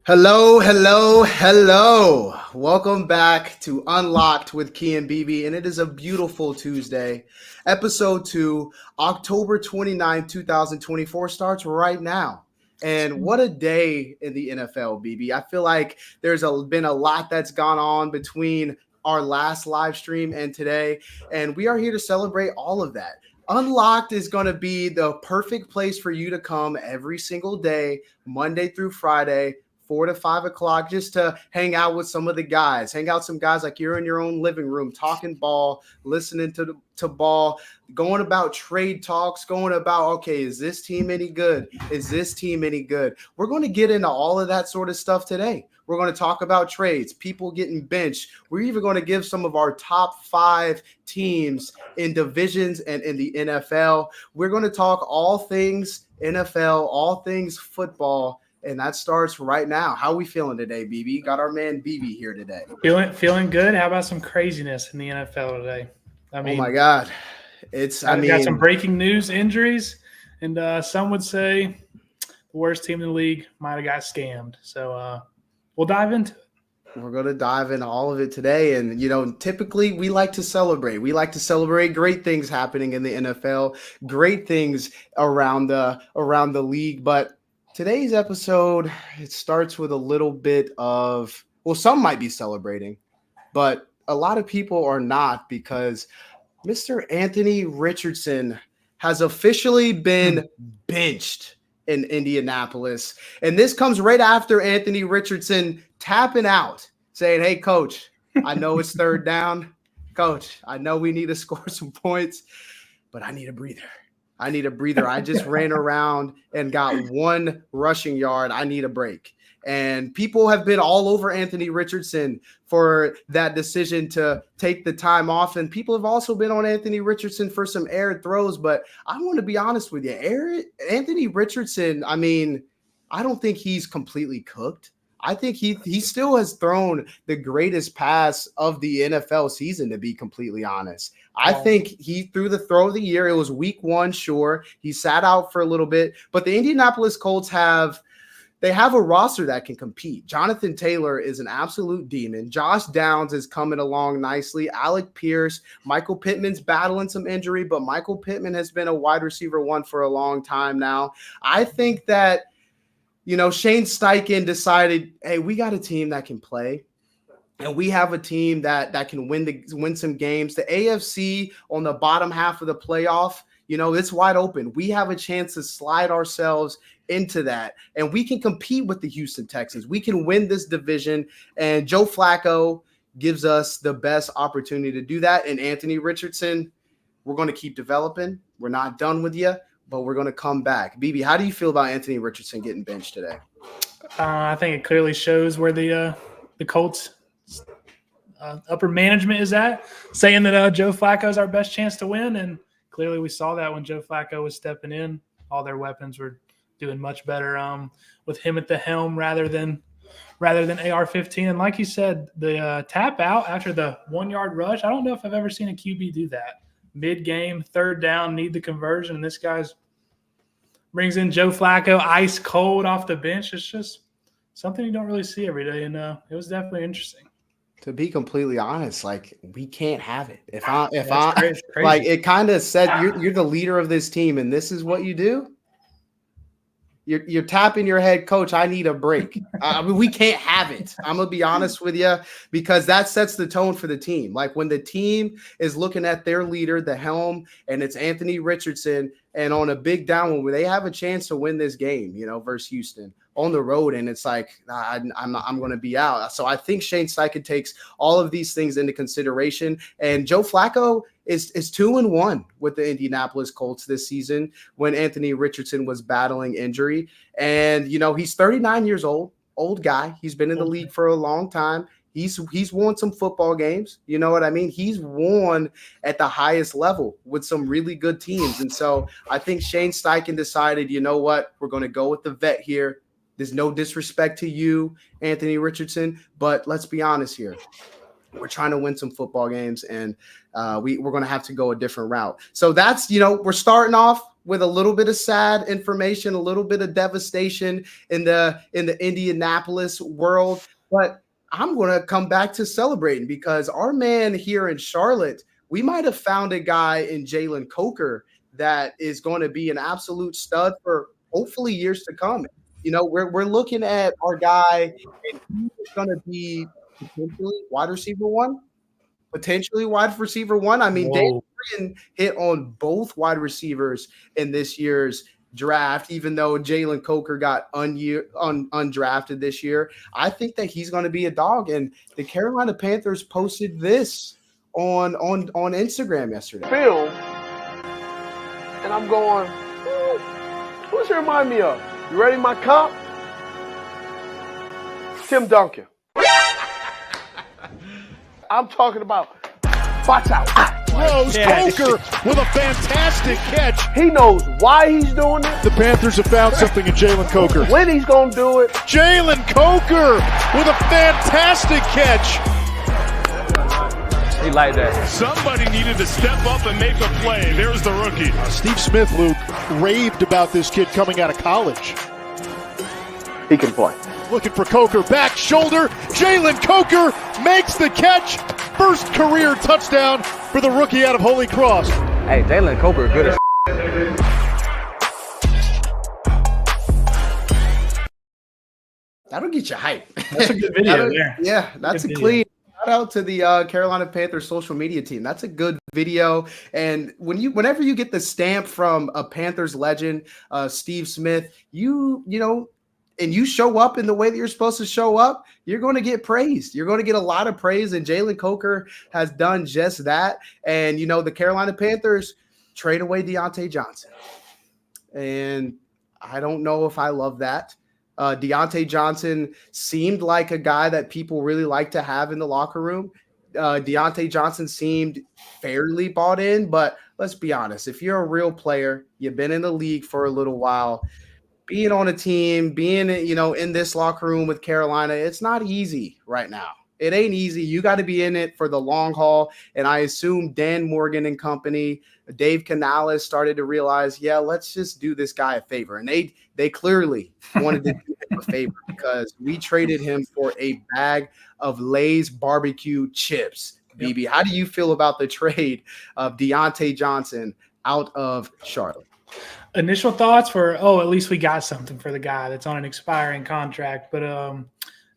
Hello, hello, hello. Welcome back to Unlocked with Key and BB, and it is a beautiful Tuesday. Episode 2, October 29th, 2024 starts right now. And what a day in the NFL, BB. I feel like been a lot that's gone on between our last live stream and today, and we are here to celebrate all of that. Unlocked is going to be the perfect place for you to come every single day, Monday through Friday, 4 to 5 o'clock, just to hang out with some of the guys, hang out some guys like you're in your own living room, talking ball, listening to ball, going about trade talks, going about, okay, is this team any good? Is this team any good? We're going to get into all of that sort of stuff today. We're going to talk about trades, people getting benched. We're even going to give some of our top 5 teams in divisions and in the NFL. We're going to talk all things NFL, all things football. And that starts right now. How are we feeling today, BB? Got our man BB here today. Feeling good. How about some craziness in the NFL today? Oh my God. Got some breaking news, injuries, and some would say the worst team in the league might have got scammed. So we'll dive into it. We're going to dive into all of it today. And, typically we like to celebrate. We like to celebrate great things happening in the NFL, great things around the league. But today's episode, it starts with a little bit of, well, some might be celebrating, but a lot of people are not, because Mr. Anthony Richardson has officially been benched in Indianapolis. And this comes right after Anthony Richardson tapping out, saying, hey, coach, I know it's third down. Coach, I know we need to score some points, but I need a breather. I just ran around and got 1 rushing yard. I need a break. And people have been all over Anthony Richardson for that decision to take the time off. And people have also been on Anthony Richardson for some errant throws. But I want to be honest with you. Anthony Richardson, I mean, I don't think he's completely cooked. I think he still has thrown the greatest pass of the NFL season, to be completely honest. I think he threw the throw of the year. It was week 1, sure. He sat out for a little bit, but the Indianapolis Colts have a roster that can compete. Jonathan Taylor is an absolute demon. Josh Downs is coming along nicely. Alec Pierce, Michael Pittman's battling some injury, but Michael Pittman has been a wide receiver 1 for a long time now. I think that Shane Steichen decided, hey, we got a team that can play, and we have a team that can win some games. The AFC on the bottom half of the playoff, it's wide open. We have a chance to slide ourselves into that, and we can compete with the Houston Texans. We can win this division, and Joe Flacco gives us the best opportunity to do that. And Anthony Richardson, we're going to keep developing. We're not done with you, but we're going to come back. BB, how do you feel about Anthony Richardson getting benched today? I think it clearly shows where the Colts upper management is at, saying that Joe Flacco is our best chance to win. And clearly we saw that when Joe Flacco was stepping in. All their weapons were doing much better with him at the helm rather than AR-15. And like you said, the tap out after the 1-yard rush, I don't know if I've ever seen a QB do that. Mid-game, third down, need the conversion, and this guy's brings in Joe Flacco, ice cold off the bench. It's just something you don't really see every day, and it was definitely interesting. To be completely honest, like, we can't have it. Crazy. Like, it kind of said you're the leader of this team, and this is what you do. You're tapping your head, coach, I need a break. I mean, we can't have it. I'm going to be honest with you, because that sets the tone for the team. Like, when the team is looking at their leader, the helm, and it's Anthony Richardson, and on a big down where they have a chance to win this game, versus Houston on the road, and it's like, I'm going to be out. So I think Shane Steichen takes all of these things into consideration, and Joe Flacco is 2-1 with the Indianapolis Colts this season when Anthony Richardson was battling injury. And, he's 39 years old guy. He's been in the league for a long time. He's won some football games. You know what I mean? He's won at the highest level with some really good teams. And so I think Shane Steichen decided, you know what, we're going to go with the vet here. There's no disrespect to you, Anthony Richardson, but let's be honest here. We're trying to win some football games, and we're going to have to go a different route. So that's, we're starting off with a little bit of sad information, a little bit of devastation in the Indianapolis world. But I'm going to come back to celebrating, because our man here in Charlotte, we might have found a guy in Jalen Coker that is going to be an absolute stud for hopefully years to come. We're looking at our guy, and he's going to be potentially wide receiver one. I mean, Dave Morgan hit on both wide receivers in this year's draft, even though Jalen Coker got undrafted this year. I think that he's going to be a dog. And the Carolina Panthers posted this on Instagram yesterday. Film, and I'm going, who's it remind me of? You ready, my comp? Tim Duncan. I'm talking about, watch out. Throws Coker with a fantastic catch. He knows why he's doing it, The Panthers have found something in Jalen Coker. when he's going to do it. Jalen Coker with a fantastic catch. He like that. Somebody needed to step up and make a play. There's the rookie. Steve Smith, Luke, raved about this kid coming out of college. He can play. Looking for Coker, back shoulder. Jalen Coker makes the catch. First career touchdown for the rookie out of Holy Cross. Hey, Jalen Coker good as That'll get you hype. That's a good video there. Yeah, that's a Good clean shout out to the Carolina Panthers social media team. That's a good video. And whenever you get the stamp from a Panthers legend, Steve Smith, and you show up in the way that you're supposed to show up, you're going to get praised. You're going to get a lot of praise, and Jalen Coker has done just that. And, the Carolina Panthers trade away Deontay Johnson. And I don't know if I love that. Deontay Johnson seemed like a guy that people really like to have in the locker room. Deontay Johnson seemed fairly bought in, but let's be honest. If you're a real player, you've been in the league for a little while, being on a team, being, in this locker room with Carolina, it's not easy right now. It ain't easy. You got to be in it for the long haul. And I assume Dan Morgan and company, Dave Canales started to realize, let's just do this guy a favor. And they clearly wanted to do him a favor, because we traded him for a bag of Lay's barbecue chips. BB, how do you feel about the trade of Deontay Johnson out of Charlotte? Initial thoughts were, at least we got something for the guy that's on an expiring contract. But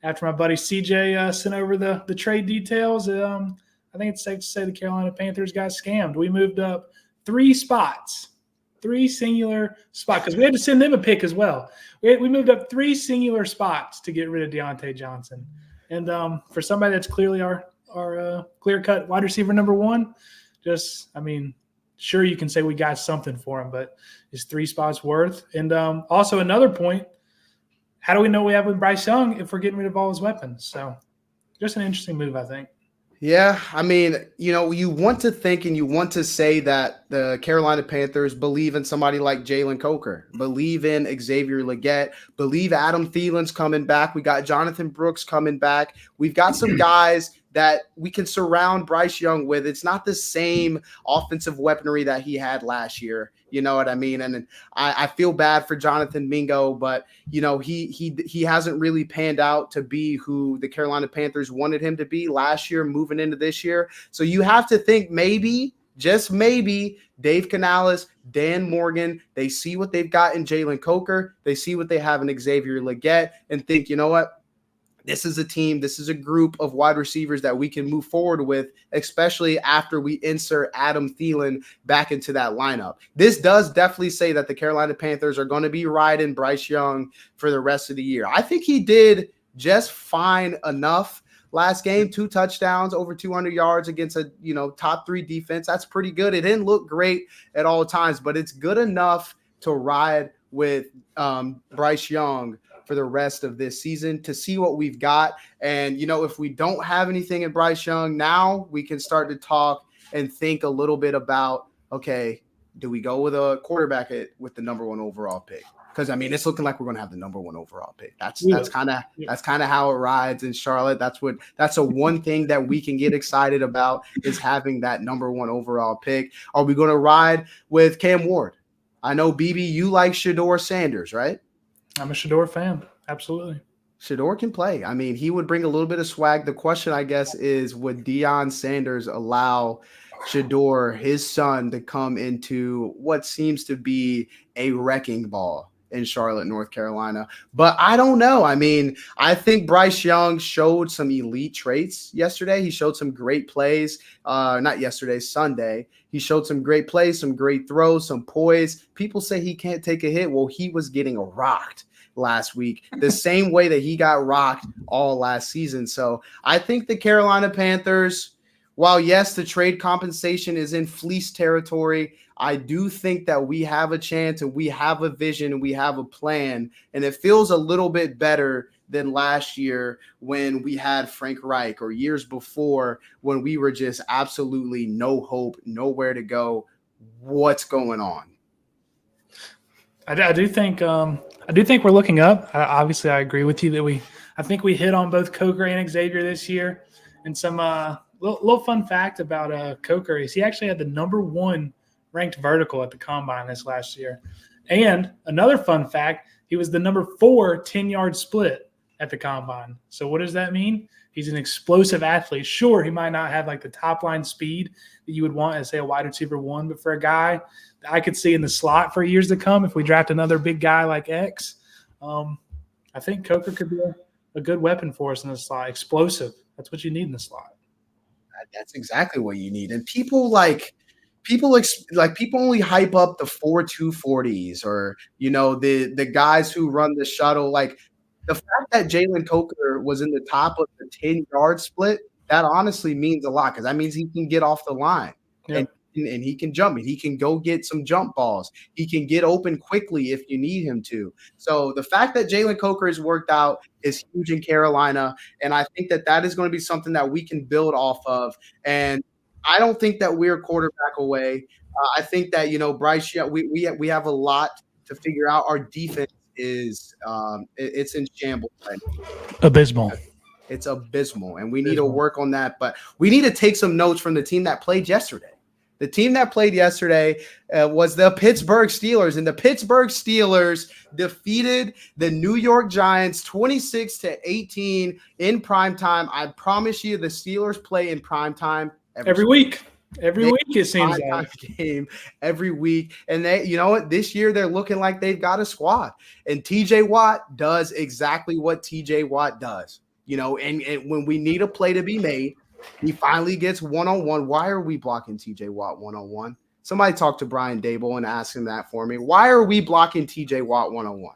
after my buddy CJ sent over the trade details, I think it's safe to say the Carolina Panthers got scammed. We moved up 3 singular spots, because we had to send them a pick as well. We moved up 3 singular spots to get rid of Deontay Johnson. And for somebody that's clearly our clear-cut wide receiver number one, sure, you can say we got something for him, but is 3 spots worth? And also another point, how do we know we have with Bryce Young if we're getting rid of all his weapons? So just an interesting move, I think. Yeah, you want to think and you want to say that the Carolina Panthers believe in somebody like Jalen Coker, believe in Xavier Legette, believe Adam Thielen's coming back. We got Jonathan Brooks coming back. We've got some guys that we can surround Bryce Young with. It's not the same offensive weaponry that he had last year. You know what I mean? And I feel bad for Jonathan Mingo, but he hasn't really panned out to be who the Carolina Panthers wanted him to be last year, moving into this year. So you have to think maybe, just maybe, Dave Canales, Dan Morgan, they see what they've got in Jalen Coker, they see what they have in Xavier Legette, and think, you know what? This is a team, this is a group of wide receivers that we can move forward with, especially after we insert Adam Thielen back into that lineup. This does definitely say that the Carolina Panthers are going to be riding Bryce Young for the rest of the year. I think he did just fine enough last game, 2 touchdowns, over 200 yards against a top 3 defense. That's pretty good. It didn't look great at all times, but it's good enough to ride with Bryce Young for the rest of this season to see what we've got. And, if we don't have anything in Bryce Young, now we can start to talk and think a little bit about, okay, do we go with a quarterback with the number 1 overall pick? because I mean it's looking like we're gonna have the number 1 overall pick. That's Yeah. kind of how it rides in Charlotte. That's a one thing that we can get excited about is having that number 1 overall pick. Are we gonna ride with Cam Ward? I know BB, you like Shedeur Sanders, right? I'm a Shedeur fan. Absolutely. Shedeur can play. I mean, he would bring a little bit of swag. The question, I guess, is would Deion Sanders allow Shedeur, his son, to come into what seems to be a wrecking ball in Charlotte, North Carolina? But I don't know. I mean, I think Bryce Young showed some elite traits yesterday. He showed some great plays. Not yesterday, Sunday. He showed some great plays, some great throws, some poise. People say he can't take a hit. Well, he was getting rocked last week, the same way that he got rocked all last season. So I think the Carolina Panthers, while yes, the trade compensation is in fleece territory, I do think that we have a chance and we have a vision and we have a plan. And it feels a little bit better than last year when we had Frank Reich, or years before when we were just absolutely no hope, nowhere to go. What's going on? I do think we're looking up. Obviously, I agree with you that I think we hit on both Coker and Xavier this year. And some little fun fact about Coker is he actually had the number 1 ranked vertical at the combine this last year. And another fun fact, he was the number 4 10-yard split at the combine. So what does that mean? He's an explosive athlete. Sure, he might not have like the top line speed that you would want as, say, a wide receiver 1, but for a guy that I could see in the slot for years to come, if we draft another big guy like X, I think Coker could be a good weapon for us in the slot. Explosive. That's what you need in the slot. That's exactly what you need. And people only hype up the 4.2 40s, or the guys who run the shuttle. Like, the fact that Jalen Coker was in the top of the 10-yard split, that honestly means a lot, because that means he can get off the line. Yep. And he can jump, and he can go get some jump balls. He can get open quickly if you need him to. So the fact that Jalen Coker has worked out is huge in Carolina, and I think that is going to be something that we can build off of. And I don't think that we're a quarterback away. I think that Bryce, we have a lot to figure out. Our defense is it's in shambles right now. Abysmal. It's abysmal, and we need to work on that. But we need to take some notes from the team that played yesterday. The team that played yesterday was the Pittsburgh Steelers, and the Pittsburgh Steelers defeated the New York Giants 26-18 in primetime. I promise you, the Steelers play in primetime every week. Every week it seems like game every week. And they, this year they're looking like they've got a squad. And TJ Watt does exactly what TJ Watt does. And when we need a play to be made, he finally gets one-on-one. Why are we blocking TJ Watt one-on-one? Somebody talk to Brian Dable and ask him that for me. Why are we blocking TJ Watt one-on-one?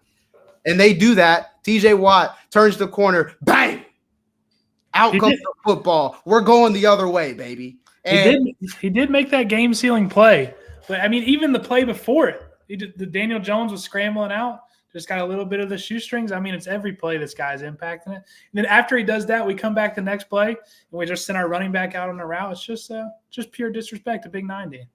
And they do that. TJ Watt turns the corner, bang! Out comes the football. We're going the other way, baby. And he did make that game-sealing play. But, I mean, even the play before it, the Daniel Jones was scrambling out, just got a little bit of the shoestrings. I mean, it's every play this guy's impacting it. And then after he does that, we come back the next play, and we just send our running back out on the route. It's just pure disrespect to Big 90.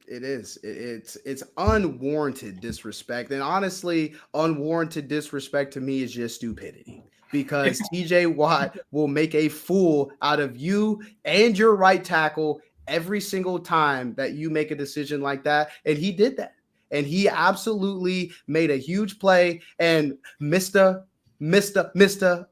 It is. It's unwarranted disrespect. And honestly, unwarranted disrespect to me is just stupidity. Because TJ Watt will make a fool out of you and your right tackle every single time that you make a decision like that. And he did that. And he absolutely made a huge play. And Mr. Unlimited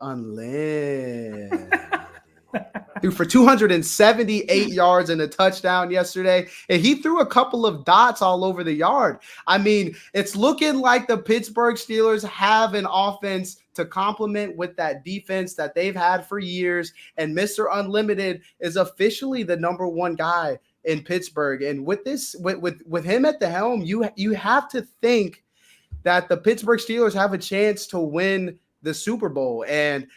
threw for 278 yards and a touchdown yesterday. And he threw a couple of dots all over the yard. I mean, it's looking like the Pittsburgh Steelers have an offense to complement with that defense that they've had for years. And Mr. Unlimited is officially the number 1 guy in Pittsburgh. And with this, with him at the helm, you have to think that the Pittsburgh Steelers have a chance to win the Super Bowl. And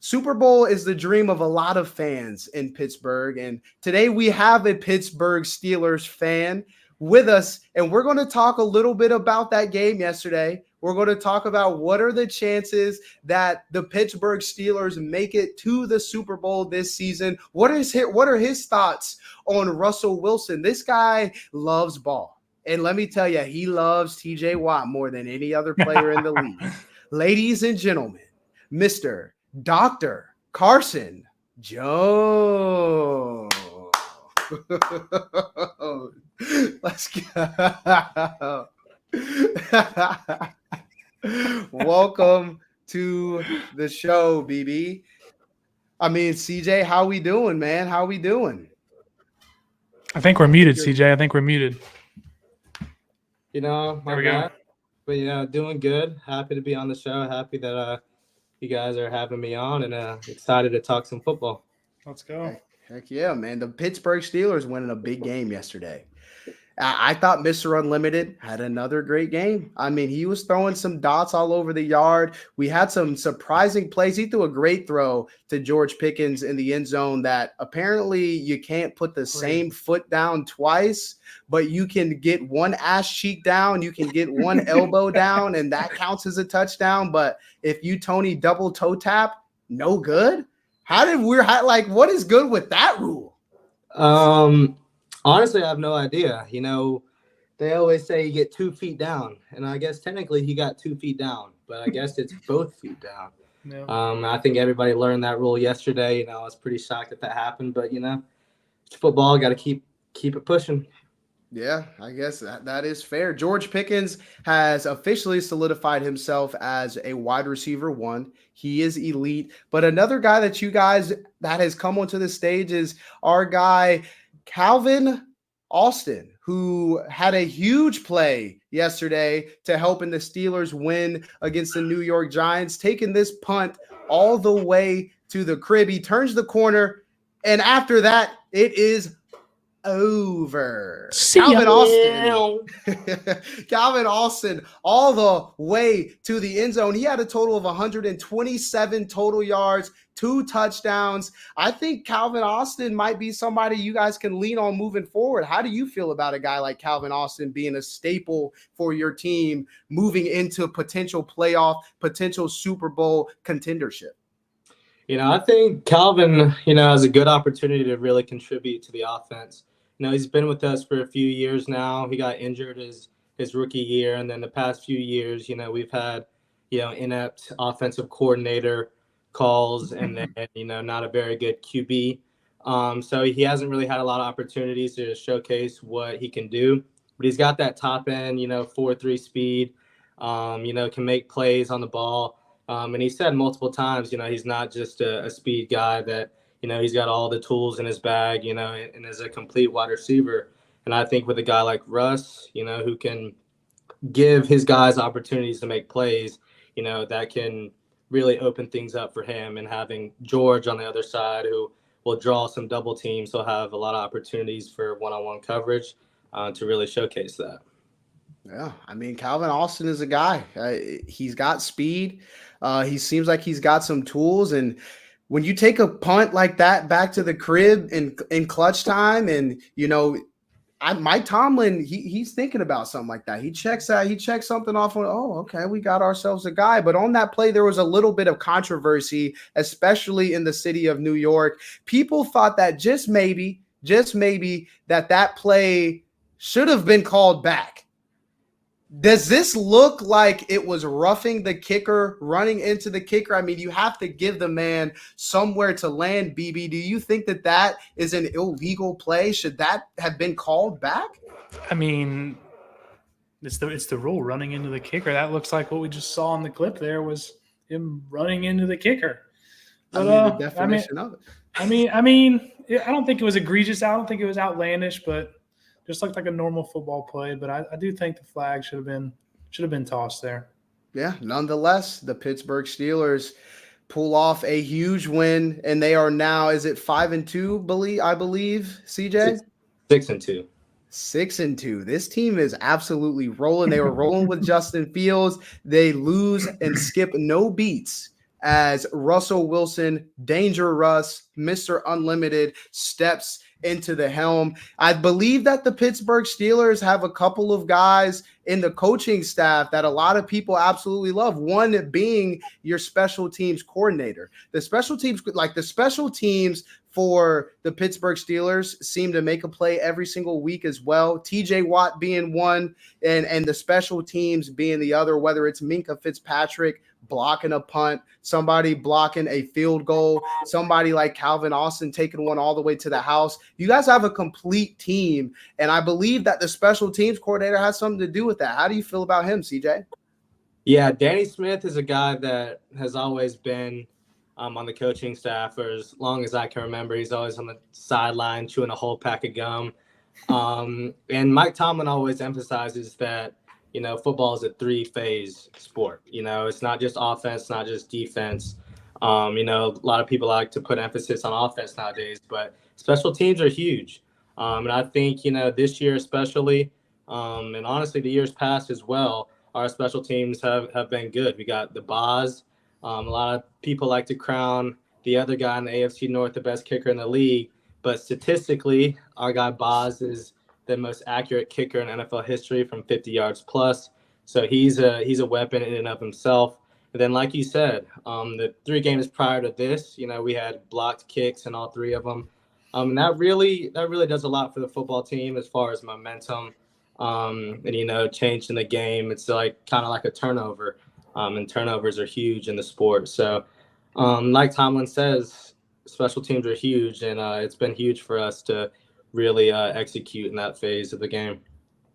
Super Bowl is the dream of a lot of fans in Pittsburgh. And today we have a Pittsburgh Steelers fan with us, and we're going to talk a little bit about that game yesterday. We're going to talk about what are the chances that the Pittsburgh Steelers make it to the Super Bowl this season. What are his thoughts on Russell Wilson? This guy loves ball. And let me tell you, he loves TJ Watt more than any other player in the league. Ladies and gentlemen, Mr. Dr. Carson Jones. Let's go. Welcome to the show, BB. I mean, CJ, how we doing, man? How we doing? I think we're muted, CJ. I think we're muted. You know, There we go. bad. But yeah, doing good. Happy to be on the show. Happy that you guys are having me on, and excited to talk some football. Let's go. Heck yeah, man. The Pittsburgh Steelers winning a big game yesterday. I thought Mr. Unlimited had another great game. I mean, he was throwing some dots all over the yard. We had some surprising plays. He threw a great throw to George Pickens in the end zone that apparently you can't put the same foot down twice, but you can get one ass cheek down, you can get one elbow down, and that counts as a touchdown. But if you, Tony, double toe tap, no good? What is good with that rule? Honestly, I have no idea. You know, they always say you get 2 feet down, and I guess technically he got 2 feet down, but I guess it's both feet down. Yeah. I think everybody learned that rule yesterday. You know, I was pretty shocked that happened, but you know, it's football. Got to keep it pushing. Yeah, I guess that is fair. George Pickens has officially solidified himself as a wide receiver 1. He is elite. But another guy that has come onto the stage is our guy, Calvin Austin, who had a huge play yesterday to helping the Steelers win against the New York Giants, taking this punt all the way to the crib. He turns the corner, and after that, it is over. Calvin Austin all the way to the end zone. He had a total of 127 total yards, 2 touchdowns. I think Calvin Austin might be somebody you guys can lean on moving forward. How do you feel about a guy like Calvin Austin being a staple for your team moving into potential playoff, potential Super Bowl contendership? You know, I think Calvin, you know, has a good opportunity to really contribute to the offense. You know, he's been with us for a few years now. He got injured his rookie year, and then the past few years, you know, we've had, you know, inept offensive coordinator calls, and then, you know, not a very good QB. So he hasn't really had a lot of opportunities to showcase what he can do. But he's got that top end, you know, 4.3 speed. You know, can make plays on the ball. And he said multiple times, you know, he's not just a speed guy, that, you know, he's got all the tools in his bag, you know, and is a complete wide receiver. And I think with a guy like Russ, you know, who can give his guys opportunities to make plays, you know, that can really open things up for him. And having George on the other side, who will draw some double teams, he'll have a lot of opportunities for one-on-one coverage to really showcase that. Yeah, I mean, Calvin Austin is a guy. He's got speed. He seems like he's got some tools. And when you take a punt like that back to the crib in clutch time, and, you know, Mike Tomlin, he's thinking about something like that. He checks something off on, oh, okay, we got ourselves a guy. But on that play, there was a little bit of controversy, especially in the city of New York. People thought that just maybe that play should have been called back. Does this look like it was roughing the kicker, running into the kicker? I mean, you have to give the man somewhere to land, BB. Do you think that is an illegal play? Should that have been called back? I mean, it's the rule, running into the kicker. That looks like what we just saw in the clip there was him running into the kicker. But, the definition of it. I mean, I don't think it was egregious. I don't think it was outlandish, but just looked like a normal football play. But I do think the flag should have been tossed there. Yeah, nonetheless, the Pittsburgh Steelers pull off a huge win, and they are now, is it 5-2? I believe, CJ? 6-2. 6-2. This team is absolutely rolling. They were rolling with Justin Fields. They lose and skip no beats as Russell Wilson, Danger Russ, Mr. Unlimited, steps into the helm. I believe that the Pittsburgh Steelers have a couple of guys in the coaching staff that a lot of people absolutely love. One being your special teams coordinator. The special teams for the Pittsburgh Steelers seem to make a play every single week as well. TJ Watt being one, and the special teams being the other, whether it's Minkah Fitzpatrick blocking a punt, somebody blocking a field goal, somebody like Calvin Austin taking one all the way to the house. You guys have a complete team, and I believe that the special teams coordinator has something to do with that. How do you feel about him, CJ? Yeah, Danny Smith is a guy that has always been on the coaching staff for as long as I can remember. He's always on the sideline chewing a whole pack of gum. And Mike Tomlin always emphasizes that, football is a three-phase sport. It's not just offense, not just defense. A lot of people like to put emphasis on offense nowadays, but special teams are huge. And I think, this year especially, and honestly the years past as well, our special teams have been good. We got the Boz. A lot of people like to crown the other guy in the AFC North the best kicker in the league, but statistically, our guy Boz is the most accurate kicker in NFL history from 50 yards plus. So he's a weapon in and of himself. And then, like you said, the 3 games prior to this, we had blocked kicks in all 3 of them. And that really does a lot for the football team as far as momentum. And changing the game. It's kind of like a turnover, and turnovers are huge in the sport. So, like Tomlin says, special teams are huge, and it's been huge for us to really execute in that phase of the game.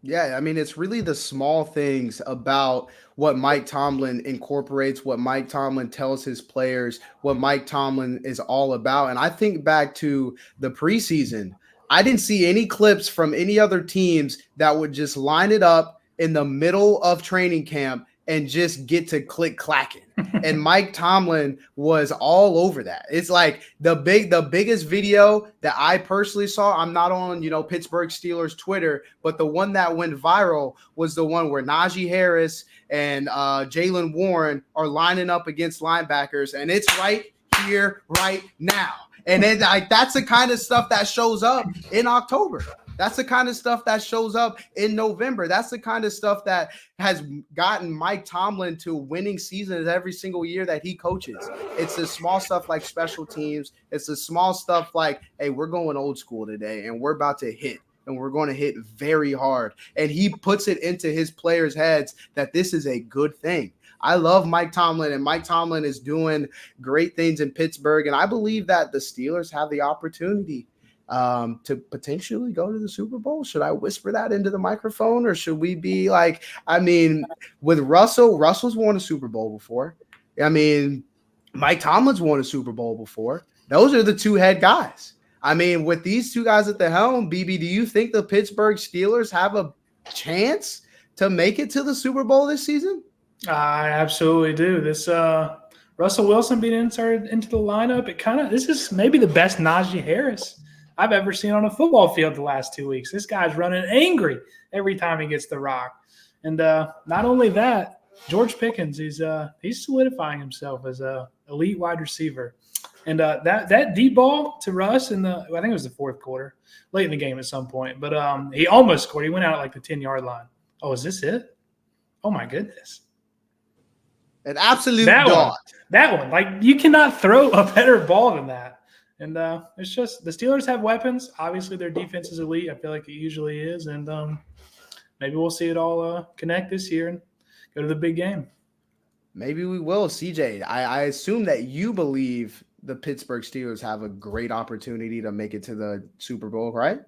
Yeah, I mean, it's really the small things about what Mike Tomlin incorporates, what Mike Tomlin tells his players, what Mike Tomlin is all about. And I think back to the preseason, I didn't see any clips from any other teams that would just line it up in the middle of training camp and just get to click clacking. And Mike Tomlin was all over that. It's like the biggest video that I personally saw. I'm not on, Pittsburgh Steelers Twitter, but the one that went viral was the one where Najee Harris and Jaylen Warren are lining up against linebackers, and it's right here, right now. And then that's the kind of stuff that shows up in October. That's the kind of stuff that shows up in November. That's the kind of stuff that has gotten Mike Tomlin to winning seasons every single year that he coaches. It's the small stuff like special teams. It's the small stuff like, hey, we're going old school today and we're about to hit. And we're going to hit very hard. And he puts it into his players' heads that this is a good thing. I love Mike Tomlin, and Mike Tomlin is doing great things in Pittsburgh. And I believe that the Steelers have the opportunity to potentially go to the Super Bowl. Should I whisper that into the microphone, or should we be like, with Russell's won a Super Bowl before. Mike Tomlin's won a Super Bowl before. Those are the 2 head guys. With these 2 guys at the helm, BB, do you think the Pittsburgh Steelers have a chance to make it to the Super Bowl this season? I absolutely do. This Russell Wilson being inserted into the lineup, this is maybe the best Najee Harris I've ever seen on a football field the last 2 weeks. This guy's running angry every time he gets the rock. And not only that, George Pickens, he's solidifying himself as a elite wide receiver. And that deep ball to Russ I think it was the 4th quarter, late in the game at some point. But he almost scored. He went out at the 10-yard line. Oh, is this it? Oh, my goodness. An absolute dog. That one. You cannot throw a better ball than that. And it's just the Steelers have weapons. Obviously, their defense is elite. I feel like it usually is. And maybe we'll see it all connect this year and go to the big game. Maybe we will, CJ. I assume that you believe the Pittsburgh Steelers have a great opportunity to make it to the Super Bowl, right?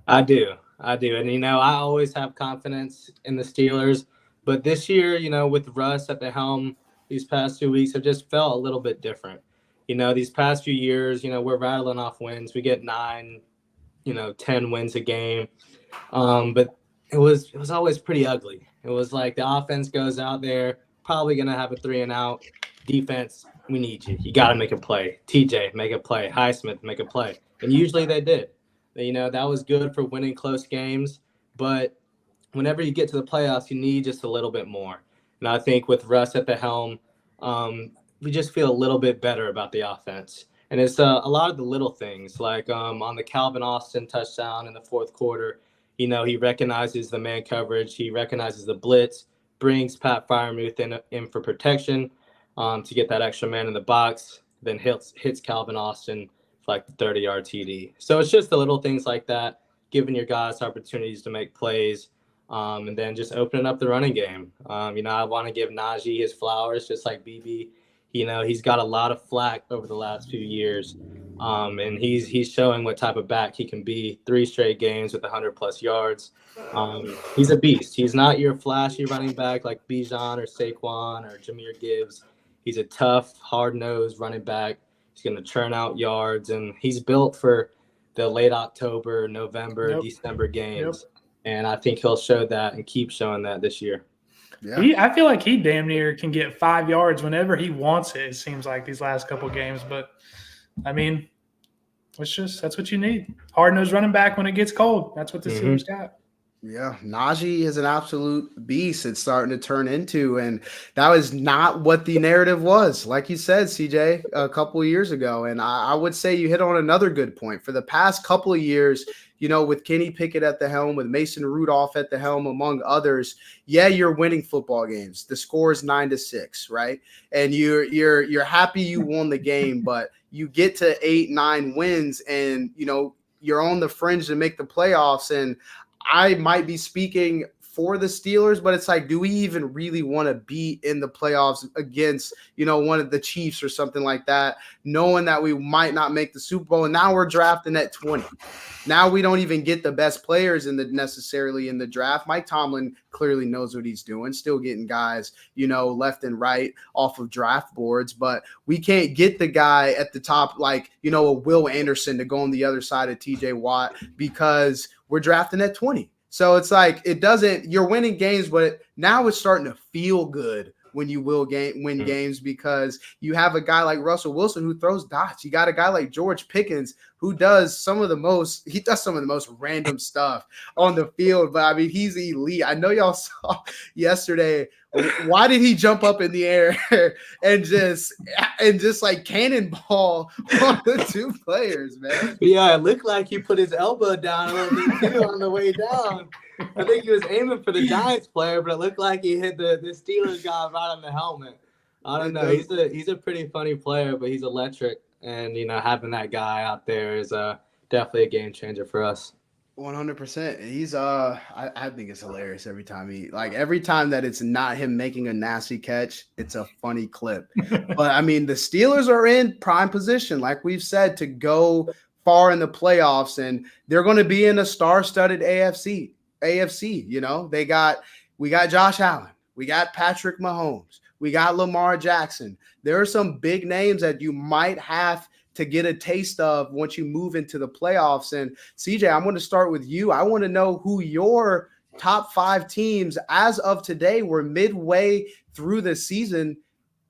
I do. And, I always have confidence in the Steelers. But this year, with Russ at the helm, these past 2 weeks have just felt a little bit different. These past few years, we're rattling off wins. We get 9, 10 wins a game. But it was always pretty ugly. It was like the offense goes out there, probably going to have a 3-and-out. Defense, we need you. You got to make a play. TJ, make a play. Highsmith, make a play. And usually they did. That was good for winning close games. But whenever you get to the playoffs, you need just a little bit more. And I think with Russ at the helm, we just feel a little bit better about the offense. And it's a lot of the little things, like on the Calvin Austin touchdown in the 4th quarter, he recognizes the man coverage. He recognizes the blitz, brings Pat Freiermuth in for protection to get that extra man in the box, then hits Calvin Austin like the 30-yard TD. So it's just the little things like that, giving your guys opportunities to make plays, and then just opening up the running game. I want to give Najee his flowers, just like BB. He's got a lot of flack over the last few years, and he's showing what type of back he can be. 3 straight games with 100+ yards. He's a beast. He's not your flashy running back like Bijan or Saquon or Jahmyr Gibbs. He's a tough, hard-nosed running back. He's going to churn out yards, and he's built for the late October, November, December games. And I think he'll show that and keep showing that this year. Yeah. I feel like he damn near can get 5 yards whenever he wants it. It seems like these last couple of games, but I mean, that's what you need. Hard-nosed running back when it gets cold. That's what the Steelers got. Yeah, Najee is an absolute beast. It's starting to turn into, and that was not what the narrative was. Like you said, CJ, a couple of years ago. And I would say you hit on another good point. For the past couple of years, with Kenny Pickett at the helm, with Mason Rudolph at the helm, among others, you're winning football games. The score is 9-6, right? And you're happy you won the game, but you get to 8-9 wins, and you're on the fringe to make the playoffs. And I might be speaking for the Steelers, but it's like, do we even really want to be in the playoffs against, one of the Chiefs or something like that, knowing that we might not make the Super Bowl? And now we're drafting at 20. Now we don't even get the best players necessarily in the draft. Mike Tomlin clearly knows what he's doing, still getting guys, left and right off of draft boards, but we can't get the guy at the top, like, a Will Anderson to go on the other side of TJ Watt because we're drafting at 20. So it's like, you're winning games, but now it's starting to feel good when you win games because you have a guy like Russell Wilson who throws dots. You got a guy like George Pickens who does some of the most random stuff on the field. But I mean, he's elite. I know y'all saw yesterday. Why did he jump up in the air and just like cannonball on the 2 players, man? Yeah, it looked like he put his elbow down a little bit too on the way down. I think he was aiming for the Giants player, but it looked like he hit the Steelers guy right on the helmet. I don't know. He's a pretty funny player, but he's electric. And, having that guy out there is definitely a game changer for us. 100%. He's I think it's hilarious every time that it's not him making a nasty catch, it's a funny clip. But I mean, the Steelers are in prime position, like we've said, to go far in the playoffs, and they're going to be in a star-studded AFC. We got Josh Allen, we got Patrick Mahomes, we got Lamar Jackson. There are some big names that you might have to get a taste of once you move into the playoffs. And CJ, I'm going to start with you. I want to know who your top 5 teams as of today. We're midway through the season.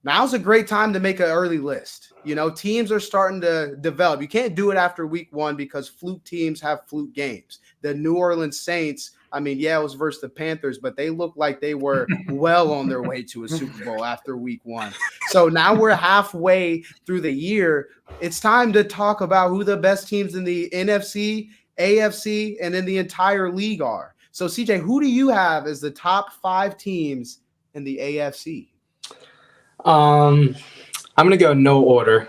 Now's a great time to make an early list. Teams are starting to develop. You can't do it after week 1 because fluke teams have fluke games. The New Orleans Saints, it was versus the Panthers, but they looked like they were well on their way to a Super Bowl after week 1. So now we're halfway through the year. It's time to talk about who the best teams in the NFC, AFC, and in the entire league are. So, CJ, who do you have as the top 5 teams in the AFC? I'm going to go no order.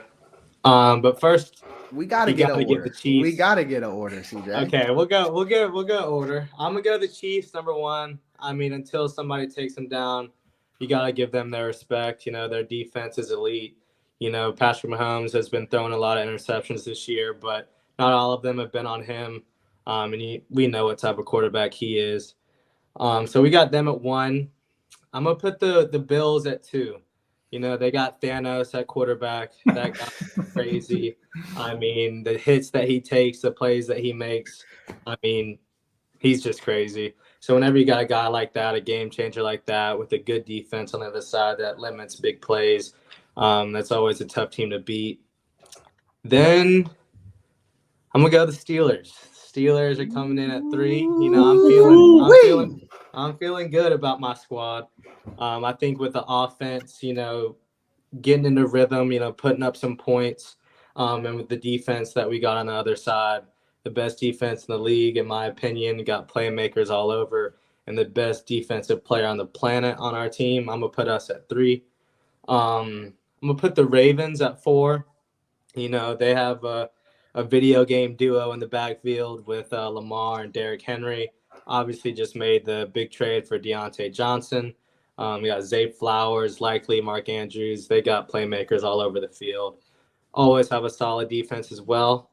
But first, we gotta get an order. The Chiefs. We gotta get an order, CJ. Okay, we'll go order. I'm gonna go the Chiefs number 1. I mean, until somebody takes them down, you gotta give them their respect. Their defense is elite. Patrick Mahomes has been throwing a lot of interceptions this year, but not all of them have been on him. And we know what type of quarterback he is. So we got them at 1. I'm gonna put the Bills at 2. They got Thanos at quarterback. That guy's crazy. I mean, the hits that he takes, the plays that he makes, I mean, he's just crazy. So whenever you got a guy like that, a game changer like that, with a good defense on the other side that limits big plays, that's always a tough team to beat. Then I'm going to go the Steelers. Steelers are coming in at 3. I'm feeling good about my squad. I think with the offense, getting into rhythm, putting up some points, and with the defense that we got on the other side, the best defense in the league, in my opinion, got playmakers all over, and the best defensive player on the planet on our team. I'm going to put us at 3. I'm going to put the Ravens at 4. They have a video game duo in the backfield with Lamar and Derrick Henry. Obviously, just made the big trade for Deontay Johnson. We got Zay Flowers, likely Mark Andrews. They got playmakers all over the field. Always have a solid defense as well.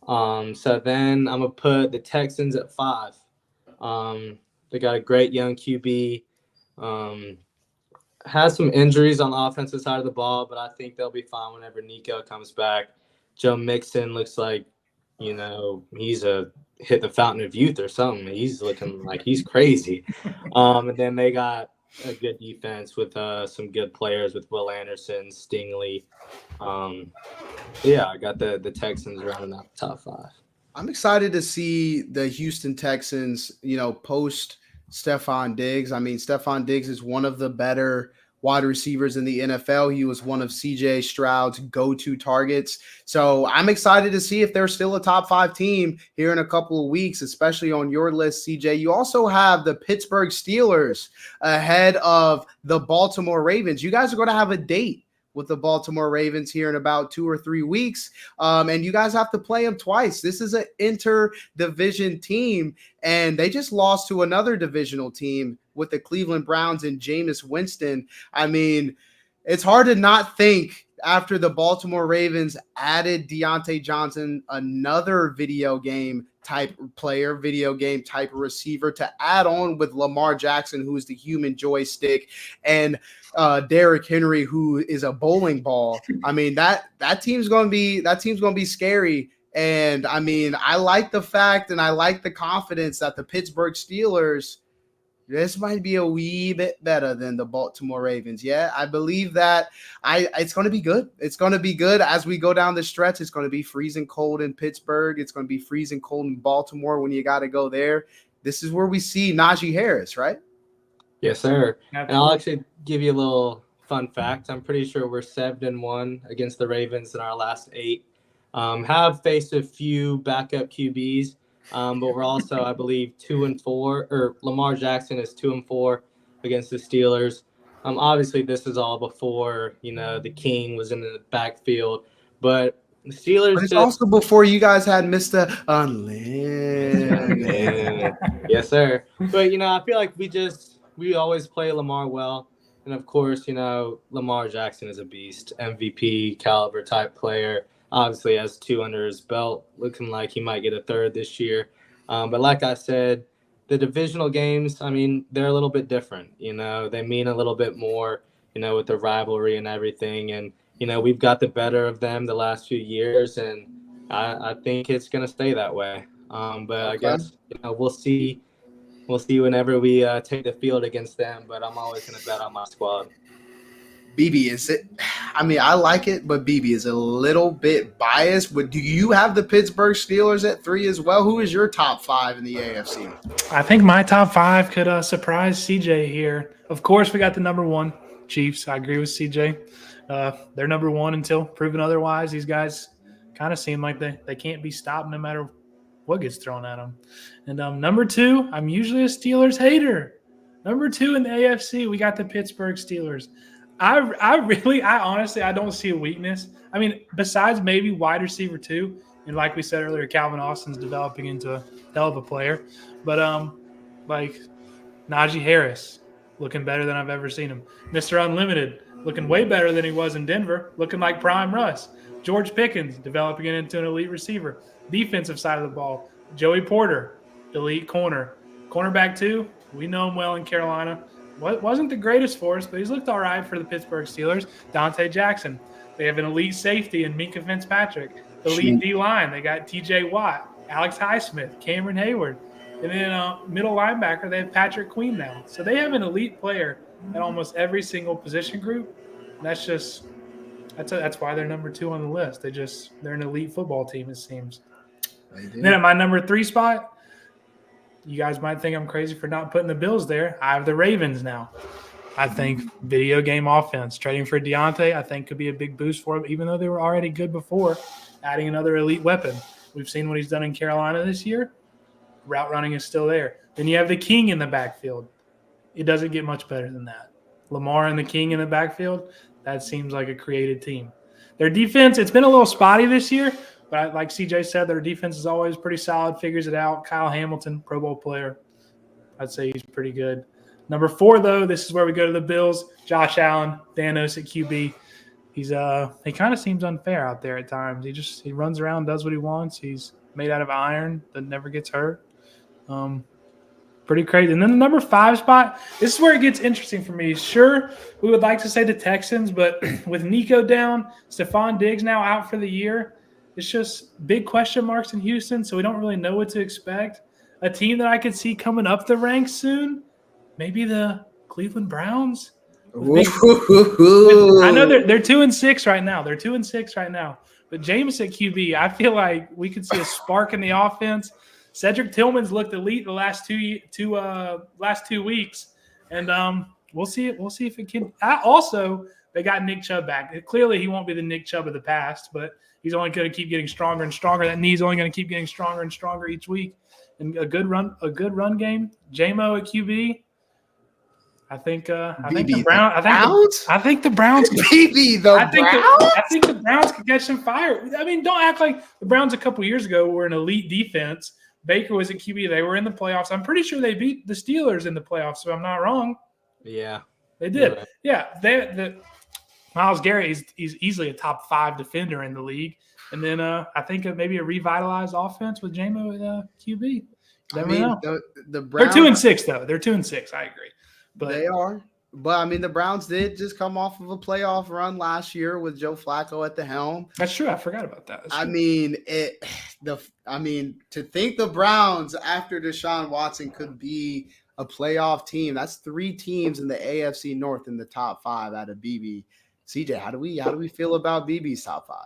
So then I'm going to put the Texans at 5. They got a great young QB. Has some injuries on the offensive side of the ball, but I think they'll be fine whenever Nico comes back. Joe Mixon looks like, he's hit the fountain of youth or something. He's looking like he's crazy. And then they got a good defense with some good players with Will Anderson, Stingley. I got the Texans rounding out the top 5. I'm excited to see the Houston Texans, post Stephon Diggs. I mean, Stephon Diggs is one of the better wide receivers in the NFL. He was one of CJ Stroud's go-to targets. So I'm excited to see if they're still a top 5 team here in a couple of weeks, especially on your list, CJ. You also have the Pittsburgh Steelers ahead of the Baltimore Ravens. You guys are going to have a date with the Baltimore Ravens here in about 2 or 3 weeks. And you guys have to play them twice. This is an inter-division team, and they just lost to another divisional team with the Cleveland Browns and Jameis Winston. I mean, it's hard to not think after the Baltimore Ravens added Deontay Johnson, another video game type player, video game type receiver, to add on with Lamar Jackson, who is the human joystick, and Derrick Henry, who is a bowling ball. I mean, that team's going to be scary. And I mean, I like the fact and I like the confidence that the Pittsburgh Steelers, this might be a wee bit better than the Baltimore Ravens. Yeah, I believe that it's going to be good. It's going to be good as we go down the stretch. It's going to be freezing cold in Pittsburgh. It's going to be freezing cold in Baltimore when you got to go there. This is where we see Najee Harris, right? Yes, sir. And I'll actually give you a little fun fact. I'm pretty sure we're 7-1 against the Ravens in our last 8. Have faced a few backup QBs. But we're also, I believe, 2-4, or Lamar Jackson is 2-4 against the Steelers. Obviously, this is all before, the King was in the backfield. But the Steelers. But it's also before you guys had Mr. Unlimited. Yes, sir. But, I feel like we always play Lamar well. And, of course, Lamar Jackson is a beast, MVP caliber type player. Obviously has 2 under his belt, looking like he might get a 3rd this year. But like I said, the divisional games, I mean, they're a little bit different. They mean a little bit more, with the rivalry and everything. And, we've got the better of them the last few years, and I think it's going to stay that way. But I guess, we'll see. We'll see whenever we take the field against them, but I'm always going to bet on my squad. BB, is it? I mean, I like it, but BB is a little bit biased. But do you have the Pittsburgh Steelers at 3 as well? Who is your top 5 in the AFC? I think my top 5 could surprise CJ here. Of course, we got the number 1 Chiefs. I agree with CJ. They're number 1 until proven otherwise. These guys kind of seem like they can't be stopped no matter what gets thrown at them. And number 2, I'm usually a Steelers hater. Number 2 in the AFC, we got the Pittsburgh Steelers. I honestly, I don't see a weakness. I mean, besides maybe wide receiver 2, and like we said earlier, Calvin Austin's developing into a hell of a player. But like Najee Harris, looking better than I've ever seen him. Mr. Unlimited, looking way better than he was in Denver, looking like prime Russ. George Pickens, developing it into an elite receiver. Defensive side of the ball, Joey Porter, elite corner. Cornerback 2, we know him well in Carolina. Wasn't the greatest for us, but he's looked all right for the Pittsburgh Steelers. Dante Jackson. They have an elite safety in Minka Fitzpatrick. Elite D-line. They got T.J. Watt, Alex Highsmith, Cameron Hayward. And then middle linebacker, they have Patrick Queen now. So they have an elite player at almost every single position group. And that's why they're number 2 on the list. They're an elite football team, it seems. And then at my number 3 spot, you guys might think I'm crazy for not putting the Bills there. I have the Ravens now. I think video game offense, trading for Deontay, I think could be a big boost for them, even though they were already good before, adding another elite weapon. We've seen what he's done in Carolina this year. Route running is still there. Then you have the King in the backfield. It doesn't get much better than that. Lamar and the King in the backfield, that seems like a created team. Their defense, it's been a little spotty this year, But like CJ said, their defense is always pretty solid, figures it out. Kyle Hamilton, Pro Bowl player. I'd say he's pretty good. Number 4, though, this is where we go to the Bills. Josh Allen, Thanos at QB. He kind of seems unfair out there at times. He runs around, does what he wants. He's made out of iron that never gets hurt. Pretty crazy. And then the number 5 spot, this is where it gets interesting for me. Sure, we would like to say the Texans, but with Nico down, Stephon Diggs now out for the year, it's just big question marks in Houston, so we don't really know what to expect. A team that I could see coming up the ranks soon, maybe the Cleveland Browns. I know they're 2-6 right now. They're 2-6 right now. But Jameis at QB, I feel like we could see a spark in the offense. Cedric Tillman's looked elite the last two weeks, and we'll see. We'll see if it can. Also, they got Nick Chubb back. Clearly, he won't be the Nick Chubb of the past, but he's only going to keep getting stronger and stronger. That knee's only going to keep getting stronger and stronger each week. And a good run game. J-Mo at QB. I think the Browns. I think the Browns. I think the Browns could catch some fire. I mean, don't act like the Browns a couple years ago were an elite defense. Baker was at QB. They were in the playoffs. I'm pretty sure they beat the Steelers in the playoffs, if I'm not wrong. Yeah, they did. Right. Yeah, Myles Garrett is easily a top 5 defender in the league. And then I think maybe a revitalized offense with J-Mo at QB. The Browns, they're 2-6 though. They're 2-6. I agree. But they are. But I mean, the Browns did just come off of a playoff run last year with Joe Flacco at the helm. That's true. I forgot about that. To think the Browns after Deshaun Watson could be a playoff team, that's 3 teams in the AFC North in the top 5 out of BB. CJ, how do we feel about BB's top 5?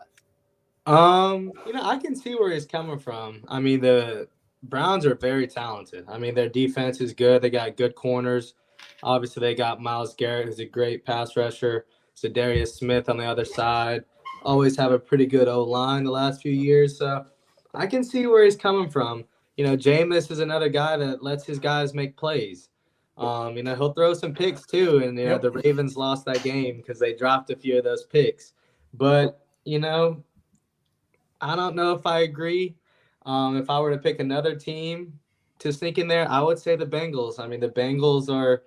I can see where he's coming from. I mean, the Browns are very talented. I mean, their defense is good. They got good corners. Obviously, they got Myles Garrett, who's a great pass rusher. Zadarius Smith on the other side. Always have a pretty good O-line the last few years. So I can see where he's coming from. Jameis is another guy that lets his guys make plays. He'll throw some picks too. And, the Ravens lost that game because they dropped a few of those picks. But, I don't know if I agree. If I were to pick another team to sneak in there, I would say the Bengals. I mean, the Bengals are,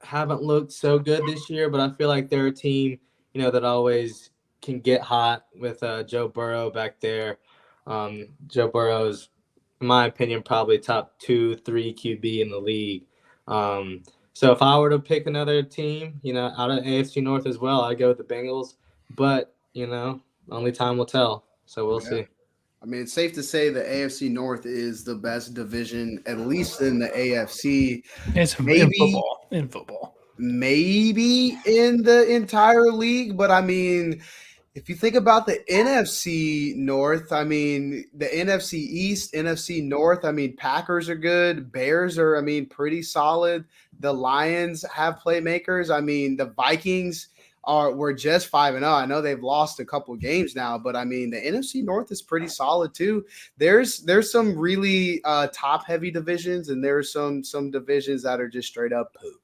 haven't looked so good this year, but I feel like they're a team, that always can get hot with Joe Burrow back there. Joe Burrow is, in my opinion, probably top 2-3 QB in the league. So if I were to pick another team, out of AFC North as well, I'd go with the Bengals. But, only time will tell. So we'll see. I mean, it's safe to say the AFC North is the best division, at least in the AFC. It's in football. Maybe in the entire league. But, I mean, if you think about the NFC North, I mean, the NFC East, NFC North, I mean, Packers are good. Bears are, pretty solid. The Lions have playmakers. I mean, the Vikings were just 5-0. I know they've lost a couple games now, but I mean the NFC North is pretty solid too. There's some really top heavy divisions, and there's some divisions that are just straight up poop.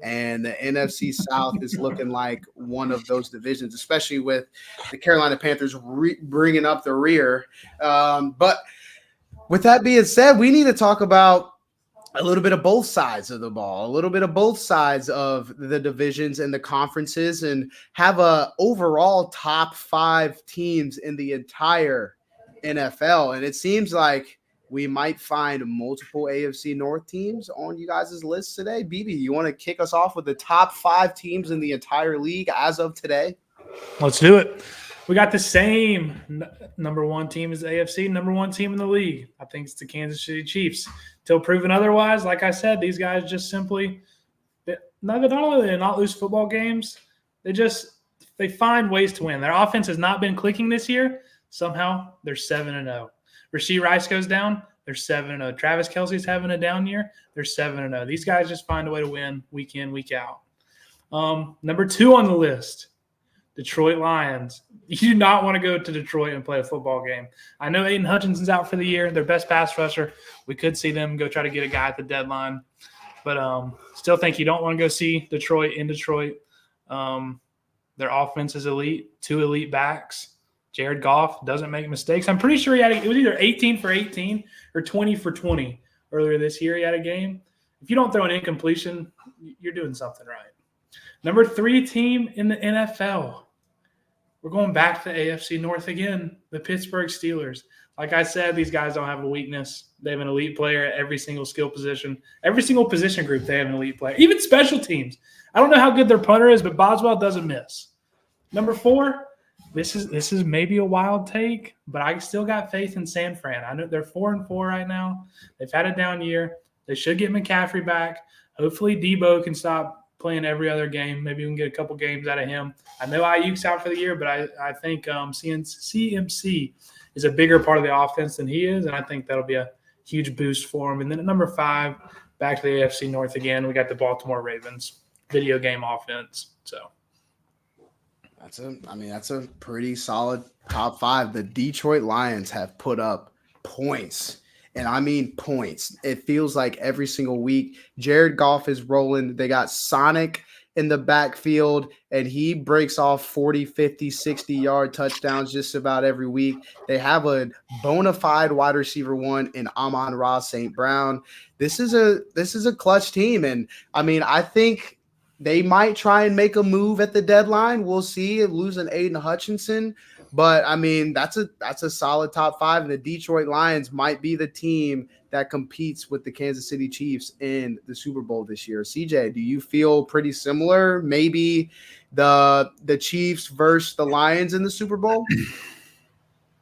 And the NFC South is looking like one of those divisions, especially with the Carolina Panthers bringing up the rear. But with that being said, we need to talk about a little bit of both sides of the ball, a little bit of both sides of the divisions and the conferences, and have a overall top 5 teams in the entire NFL. And it seems like we might find multiple AFC North teams on you guys' list today. BB, you want to kick us off with the top 5 teams in the entire league as of today? Let's do it. We got the same number 1 team as the AFC, number 1 team in the league. I think it's the Kansas City Chiefs. Till proven otherwise, like I said, these guys just simply not only do they not lose football games, they find ways to win. Their offense has not been clicking this year. Somehow they're 7-0. Rashee Rice goes down, they're 7-0. Travis Kelce's having a down year, they're 7-0. These guys just find a way to win week in, week out. Number 2 on the list, Detroit Lions. You do not want to go to Detroit and play a football game. I know Aiden Hutchinson's out for the year, their best pass rusher. We could see them go try to get a guy at the deadline. But still think you don't want to go see Detroit in Detroit. Their offense is elite, 2 elite backs. Jared Goff doesn't make mistakes. I'm pretty sure it was either 18 for 18 or 20 for 20 earlier this year. He had a game. If you don't throw an incompletion, you're doing something right. Number 3 team in the NFL. We're going back to the AFC North again, the Pittsburgh Steelers. Like I said, these guys don't have a weakness. They have an elite player at every single skill position. Every single position group, they have an elite player. Even special teams. I don't know how good their punter is, but Boswell doesn't miss. Number 4, this is maybe a wild take, but I still got faith in San Fran. I know they're 4-4 right now. They've had a down year. They should get McCaffrey back. Hopefully Debo can stop playing every other game. Maybe we can get a couple games out of him. I know Ayuk's out for the year, but I think CMC is a bigger part of the offense than he is, and I think that'll be a huge boost for him. And then at number 5, back to the AFC North again, we got the Baltimore Ravens, video game offense. So that's a pretty solid top 5. The Detroit Lions have put up points. And I mean points. It feels like every single week. Jared Goff is rolling. They got Sonic in the backfield, and he breaks off 40, 50, 60-yard touchdowns just about every week. They have a bona fide wide receiver 1 in Amon-Ra St. Brown. This is a clutch team. And, I mean, I think they might try and make a move at the deadline. We'll see. Losing Aiden Hutchinson. But, I mean, that's a solid top 5, and the Detroit Lions might be the team that competes with the Kansas City Chiefs in the Super Bowl this year. CJ, do you feel pretty similar? Maybe the Chiefs versus the Lions in the Super Bowl?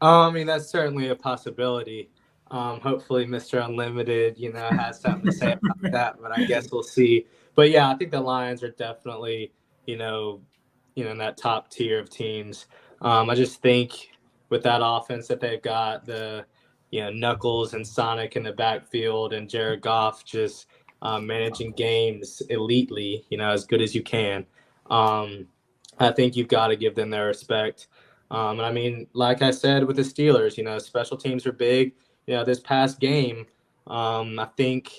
I mean, that's certainly a possibility. Hopefully Mr. Unlimited, has something to say about that, but I guess we'll see. But, yeah, I think the Lions are definitely, in that top tier of teams. I just think with that offense that they've got, the Knuckles and Sonic in the backfield and Jared Goff just managing games elitely, as good as you can. I think you've got to give them their respect. And I mean, like I said with the Steelers, special teams are big. This past game, I think,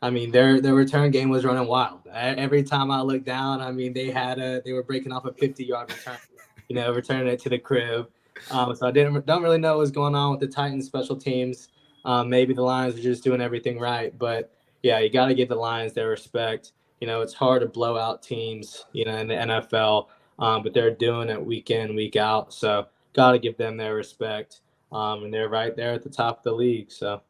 their return game was running wild. Every time I looked down, they were breaking off a 50-yard return. Returning it to the crib. So I don't really know what's going on with the Titans special teams. Maybe the Lions are just doing everything right. But, yeah, you got to give the Lions their respect. It's hard to blow out teams, in the NFL, but they're doing it week in, week out. So got to give them their respect. And they're right there at the top of the league. So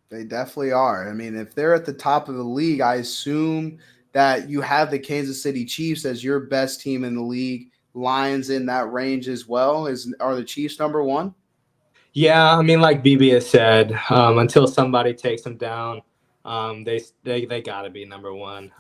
they definitely are. I mean, if they're at the top of the league, I assume that you have the Kansas City Chiefs as your best team in the league. Lions in that range as well. Are the Chiefs number 1? Yeah, like BB has said, until somebody takes them down, they got to be number 1.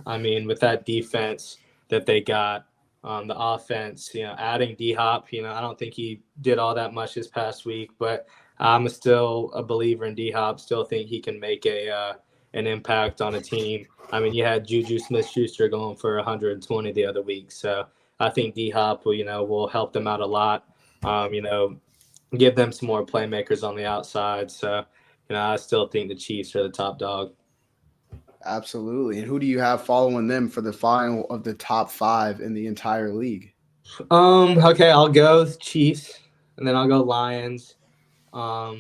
With that defense that they got, the offense, adding D-Hop, I don't think he did all that much this past week, but I'm still a believer in D-Hop. Still think he can make an impact on a team. You had Juju Smith-Schuster going for 120 the other week, so I think D-Hop will help them out a lot, give them some more playmakers on the outside. So, I still think the Chiefs are the top dog. Absolutely. And who do you have following them for the final of the top 5 in the entire league? Okay, I'll go Chiefs, and then I'll go Lions. I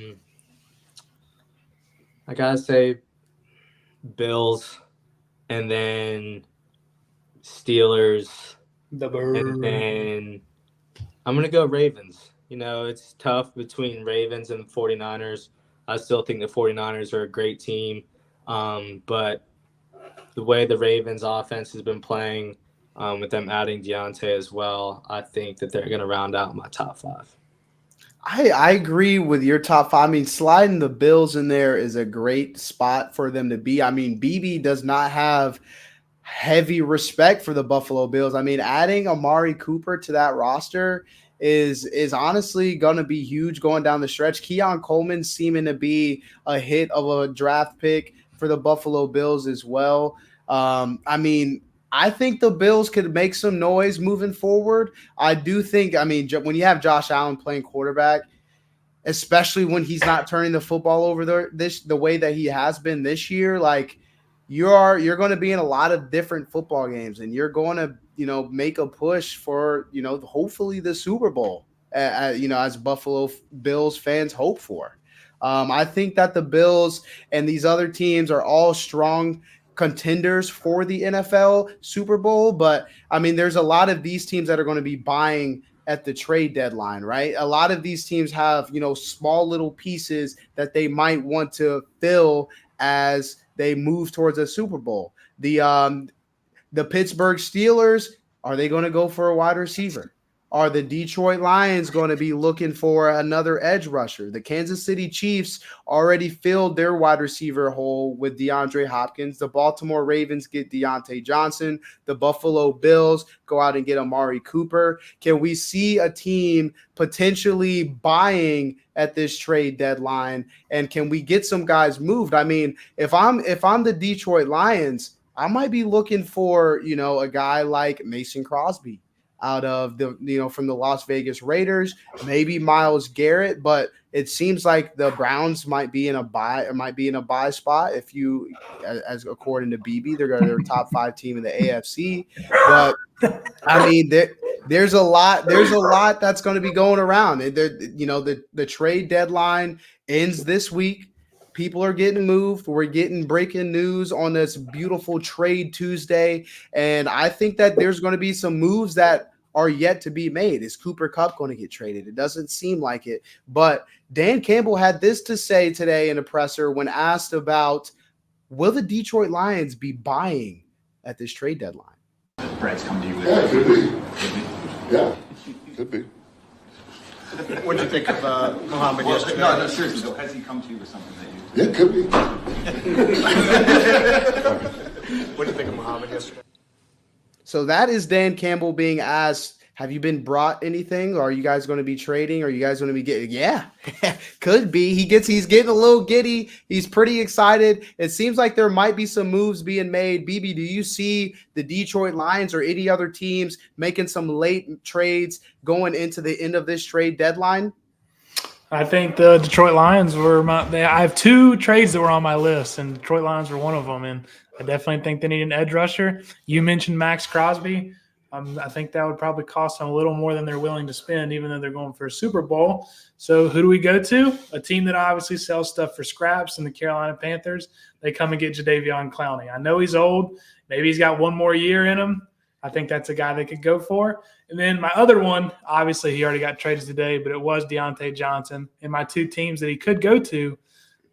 got to say Bills, and then Steelers. And then I'm going to go Ravens. It's tough between Ravens and 49ers. I still think the 49ers are a great team. But the way the Ravens offense has been playing, with them adding Deontay as well, I think that they're going to round out my top 5. I agree with your top 5. Sliding the Bills in there is a great spot for them to be. BB does not have heavy respect for the Buffalo Bills. Adding Amari Cooper to that roster is honestly going to be huge going down the stretch. Keon Coleman seeming to be a hit of a draft pick for the Buffalo Bills as well. I think the Bills could make some noise moving forward. I do think, when you have Josh Allen playing quarterback, especially when he's not turning the football over the way that he has been this year, you're going to be in a lot of different football games, and you're going to, make a push for, hopefully the Super Bowl. as Buffalo Bills fans hope for. I think that the Bills and these other teams are all strong contenders for the NFL Super Bowl, but I mean, there's a lot of these teams that are going to be buying at the trade deadline, right? A lot of these teams have, small little pieces that they might want to fill as they move towards a Super Bowl. The Pittsburgh Steelers, are they going to go for a wide receiver? Are the Detroit Lions going to be looking for another edge rusher? The Kansas City Chiefs already filled their wide receiver hole with DeAndre Hopkins. The Baltimore Ravens get Deontay Johnson. The Buffalo Bills go out and get Amari Cooper. Can we see a team potentially buying at this trade deadline? And can we get some guys moved? I mean, if I'm the Detroit Lions, I might be looking for, a guy like Mason Crosby out of from the Las Vegas Raiders, maybe Myles Garrett, but it seems like the Browns might be in a buy spot. If you, as according to BB, they're top 5 team in the AFC. But I mean, there's a lot that's going to be going around. The trade deadline ends this week. People are getting moved. We're getting breaking news on this beautiful Trade Tuesday. And I think that there's going to be some moves that are yet to be made. Is Cooper Kupp going to get traded? It doesn't seem like it. But Dan Campbell had this to say today in a presser when asked about, will the Detroit Lions be buying at this trade deadline? Brad's come to you with Yeah, it could be. Yeah, could be. What do you think of Muhammad yesterday? No, seriously, though, has he come to you with something that you... Yeah, it could be. What do you think of Muhammad yesterday? So that is Dan Campbell being asked, have you been brought anything? Or are you guys going to be trading? Are you guys going to be getting? Yeah, could be. He's getting a little giddy. He's pretty excited. It seems like there might be some moves being made. BB, do you see the Detroit Lions or any other teams making some late trades going into the end of this trade deadline? I think the Detroit Lions were I have 2 trades that were on my list, and Detroit Lions were one of them. And I definitely think they need an edge rusher. You mentioned Max Crosby. I think that would probably cost them a little more than they're willing to spend, even though they're going for a Super Bowl. So who do we go to? A team that obviously sells stuff for scraps, and the Carolina Panthers. They come and get Jadeveon Clowney. I know he's old. Maybe he's got one more year in him. I think that's a guy they could go for. And then my other one, obviously he already got traded today, but it was Deontay Johnson. And my 2 teams that he could go to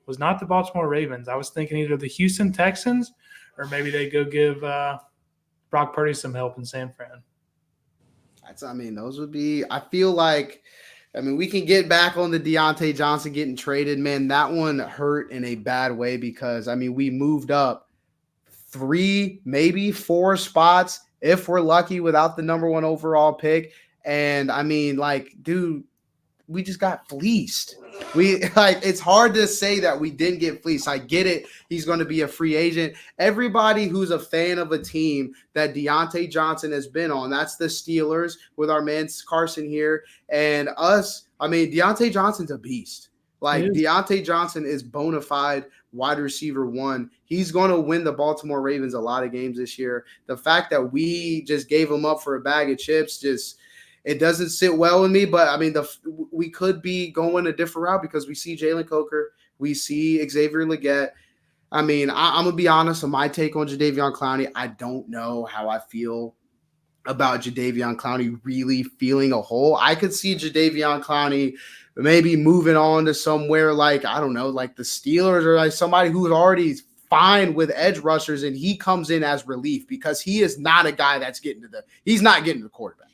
was not the Baltimore Ravens. I was thinking either the Houston Texans or maybe they go give Brock Purdy some help in San Fran. Those would be – I feel like – we can get back on the Deontay Johnson getting traded. Man, that one hurt in a bad way because, we moved up 3, maybe 4 spots if we're lucky without the number 1 overall pick. And dude, we just got fleeced. It's hard to say that we didn't get fleeced. I get it. He's going to be a free agent. Everybody who's a fan of a team that Deontay Johnson has been on, that's the Steelers with our man Carson here and us. Deontay Johnson's a beast. Deontay Johnson is bona fide wide receiver 1. He's going to win the Baltimore Ravens a lot of games this year. The fact that we just gave him up for a bag of chips it doesn't sit well with me. But we could be going a different route because we see Jalen Coker, we see Xavier Legette. I'm gonna be honest on my take on Jadeveon Clowney. I don't know how I feel about Jadeveon Clowney really feeling a hole. I could see Jadeveon Clowney maybe moving on to somewhere like the Steelers or like somebody who's already fine with edge rushers, and he comes in as relief because he is not a guy that's he's not getting the quarterback.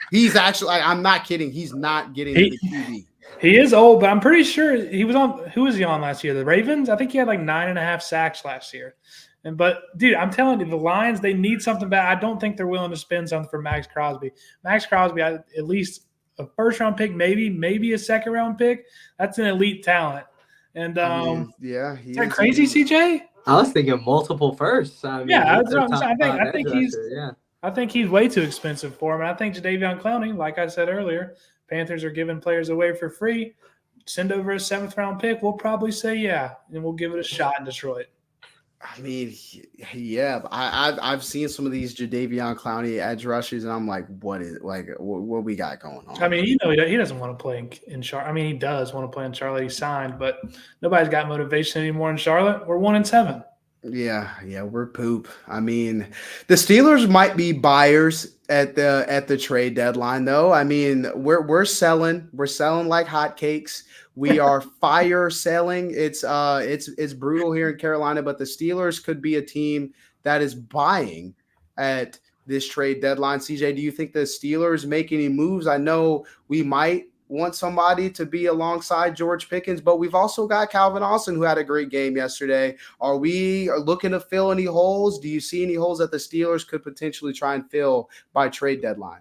He's actually, I'm not kidding. He's not getting the QB. He is old, but I'm pretty sure he was on. Who was he on last year? The Ravens. I think he had 9.5 sacks last year. But dude, I'm telling you, the Lions, they need something bad. I don't think they're willing to spend something for Max Crosby. Max Crosby, at least a first-round pick, maybe a second-round pick. That's an elite talent. And yeah, is that crazy, CJ? I was thinking multiple firsts. That's what I'm saying. I think he's way too expensive for him. And I think Jadeveon Clowney, like I said earlier, Panthers are giving players away for free. Send over a 7th-round pick. We'll probably say yeah, and we'll give it a shot in Detroit. I mean, yeah, I've seen some of these Jadeveon Clowney edge rushes, and I'm like, what we got going on? I mean, he doesn't want to play in Charlotte. I mean, he does want to play in Charlotte. He signed, but nobody's got motivation anymore in Charlotte. We're 1-7. Yeah, we're poop. I mean, the Steelers might be buyers at the trade deadline, though. I mean, we're selling like hotcakes. We are fire selling. It's brutal here in Carolina, but the Steelers could be a team that is buying at this trade deadline. CJ, do you think the Steelers make any moves? I know we might want somebody to be alongside George Pickens, but we've also got Calvin Austin, who had a great game yesterday. Are we looking to fill any holes? Do you see any holes that the Steelers could potentially try and fill by trade deadline?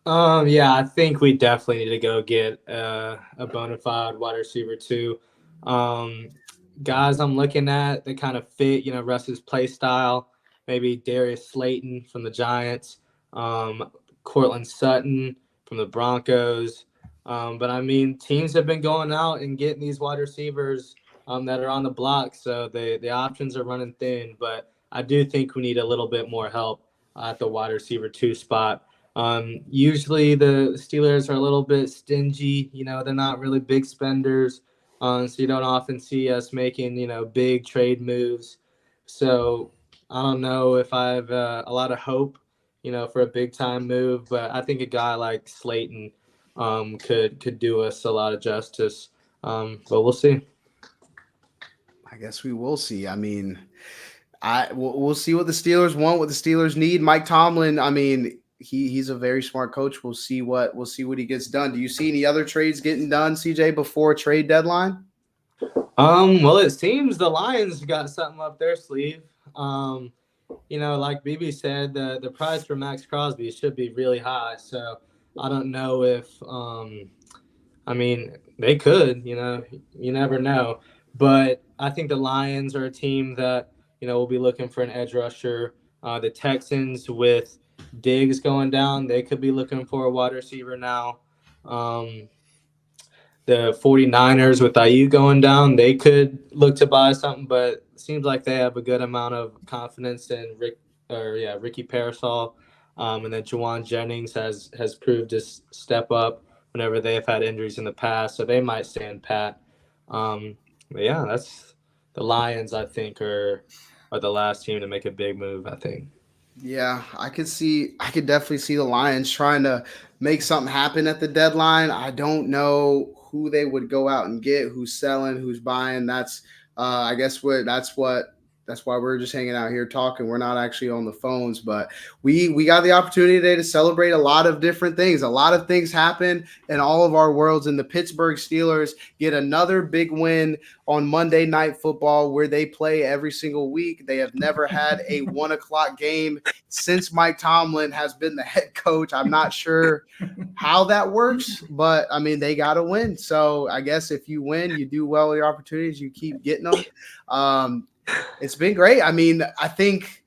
Yeah, I think we definitely need to go get a bona fide wide receiver too. Guys I'm looking at that kind of fit, Russ's play style. Maybe Darius Slayton from the Giants, Cortland Sutton from the Broncos. But I mean, teams have been going out and getting these wide receivers that are on the block, so the options are running thin. But I do think we need a little bit more help at the wide receiver 2 spot. Usually the Steelers are a little bit stingy. They're not really big spenders, so you don't often see us making big trade moves. So I don't know if I have a lot of hope, for a big time move, but I think a guy like Slayton could do us a lot of justice. But we'll see. I guess we will see. I mean, we'll see what the Steelers want, what the Steelers need. Mike Tomlin, I mean, he's a very smart coach. We'll see what he gets done. Do you see any other trades getting done, CJ, before trade deadline? Well, it seems the Lions got something up their sleeve. Like BB said, the price for Max Crosby should be really high. So I don't know if, they could, you never know. But I think the Lions are a team that, will be looking for an edge rusher. The Texans with Diggs going down, they could be looking for a wide receiver now. The 49ers with Ayuk going down, they could look to buy something, but it seems like they have a good amount of confidence in Ricky Parasol. And then Juwan Jennings has proved to step up whenever they have had injuries in the past, so they might stand pat. But yeah, that's the Lions. I think are the last team to make a big move. I think. Yeah, I could definitely see the Lions trying to make something happen at the deadline. I don't know who they would go out and get, who's selling, who's buying. That's I guess that's why we're just hanging out here talking. We're not actually on the phones, but we got the opportunity today to celebrate a lot of different things. A lot of things happen in all of our worlds, and the Pittsburgh Steelers get another big win on Monday Night Football, where they play every single week. They have never had a 1:00 game since Mike Tomlin has been the head coach. I'm not sure how that works, but I mean, they got to win. So I guess if you win, you do well with your opportunities, you keep getting them. It's been great. I mean, I think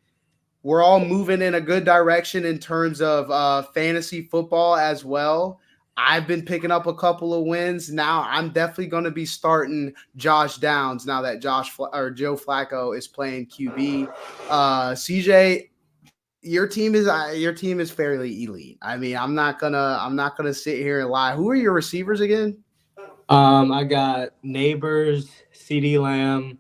we're all moving in a good direction in terms of fantasy football as well. I've been picking up a couple of wins. Now I'm definitely going to be starting Josh Downs now that Joe Flacco is playing QB. CJ, your team is fairly elite. I mean, I'm not gonna sit here and lie. Who are your receivers again? I got Neighbors, CeeDee Lamb,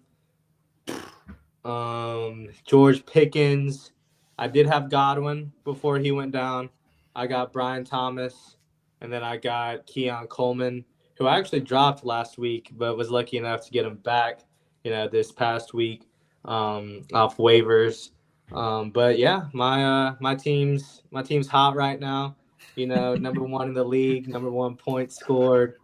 George Pickens. I did have Godwin before he went down. I got Brian Thomas, and then I got Keon Coleman, who I actually dropped last week, but was lucky enough to get him back, this past week off waivers. But yeah, my team's hot right now. Number 1 in the league, number 1 points scored.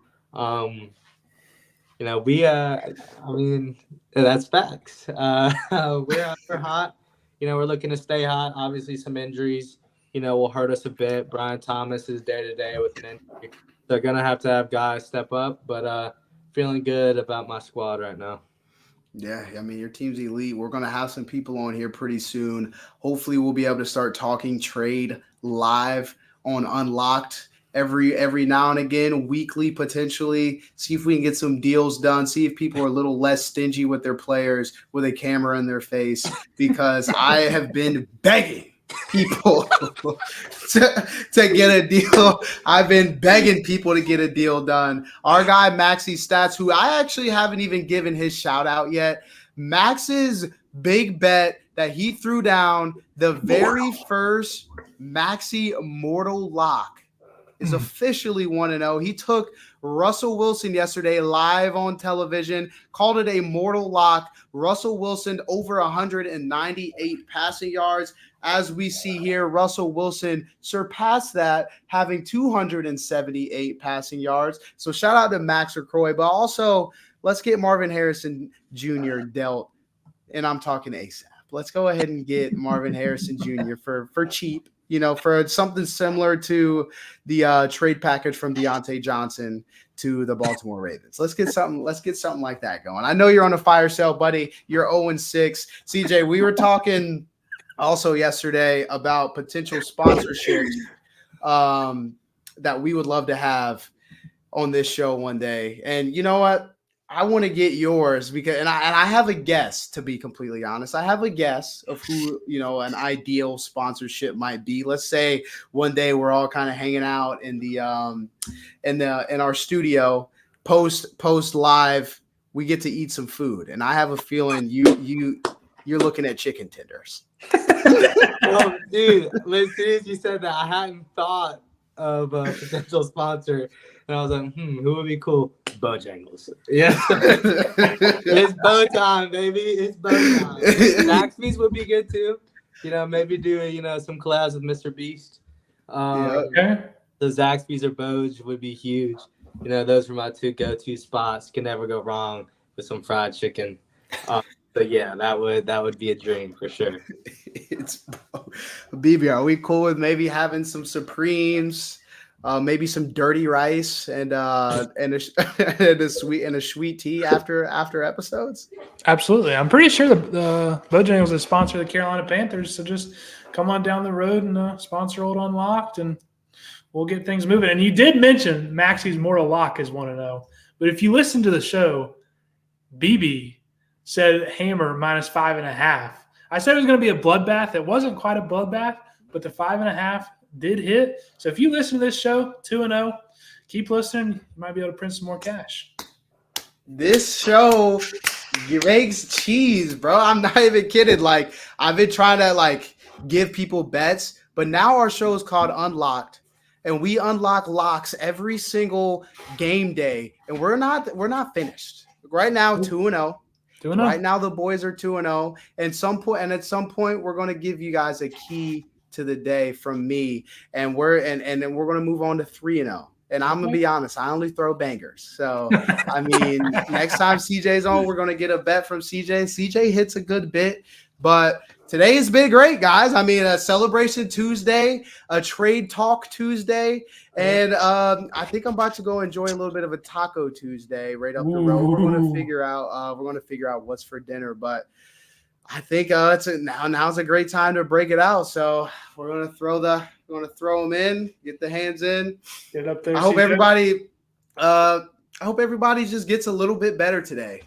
That's facts. We're hot. We're looking to stay hot. Obviously, some injuries, will hurt us a bit. Brian Thomas is day to day with an injury. They're going to have guys step up, but feeling good about my squad right now. Yeah, I mean, your team's elite. We're going to have some people on here pretty soon. Hopefully, we'll be able to start talking trade live on Unlocked every now and again, weekly potentially. See if we can get some deals done. See if people are a little less stingy with their players with a camera in their face, because I have been begging people to get a deal. I've been begging people to get a deal done. Our guy Maxi Stats, who I actually haven't even given his shout out yet. Max's big bet that he threw down, the very first Maxi Mortal Lock, is officially 1-0. He took Russell Wilson yesterday live on television, called it a mortal lock. Russell Wilson over 198 passing yards. As we see here, Russell Wilson surpassed that, having 278 passing yards. So shout out to Max LaCroix, but also let's get Marvin Harrison Jr. dealt, and I'm talking ASAP. Let's go ahead and get Marvin Harrison Jr. for cheap, for something similar to the trade package from Deontay Johnson to the Baltimore Ravens. Let's get something like that going. I know you're on a fire sale, buddy. You're 0-6. CJ, we were talking also yesterday about potential sponsorships that we would love to have on this show one day. And you know what? I want to get yours because, and I have a guess, to be completely honest. I have a guess of who, an ideal sponsorship might be. Let's say one day we're all kind of hanging out in our studio, post live, we get to eat some food. And I have a feeling you're looking at chicken tenders. Oh, dude, as soon as you said that, I hadn't thought of a potential sponsor. And I was like, who would be cool? Bojangles. Yeah. It's bow time, baby. It's bow time. Zaxby's would be good too. Maybe do some collabs with Mr. Beast. Okay. The Zaxby's or Boj would be huge. Those are my two go-to spots. Can never go wrong with some fried chicken. But yeah, that would be a dream for sure. It's BB, are we cool with maybe having some Supremes? Maybe some dirty rice and a sweet tea after episodes. Absolutely, I'm pretty sure the Bojangles is sponsor the Carolina Panthers. So just come on down the road and sponsor Old Unlocked, and we'll get things moving. And you did mention Maxi's Mortal Lock is 1-0, but if you listen to the show, BB said Hammer -5.5. I said it was going to be a bloodbath. It wasn't quite a bloodbath, but the 5.5 did hit. So if you listen to this show, 2-0, keep listening. You might be able to print some more cash. This show makes cheese, bro. I'm not even kidding. Like, I've been trying to give people bets, but now our show is called Unlocked, and we unlock locks every single game day, and we're not finished. Right now, 2-0. Right now, the boys are 2-0. And at some point, we're going to give you guys a key to the day from me, and then we're going to move on to 3-0. And I'm going to be honest, I only throw bangers. So, I mean, next time CJ's on, we're going to get a bet from CJ. CJ hits a good bit, but today has been great, guys. I mean, a celebration Tuesday, a trade talk Tuesday, and I think I'm about to go enjoy a little bit of a Taco Tuesday right up the road. We're going to figure out what's for dinner, but I think now's a great time to break it out. So we're going to throw them in, get the hands in. Get up there. I hope everybody just gets a little bit better today.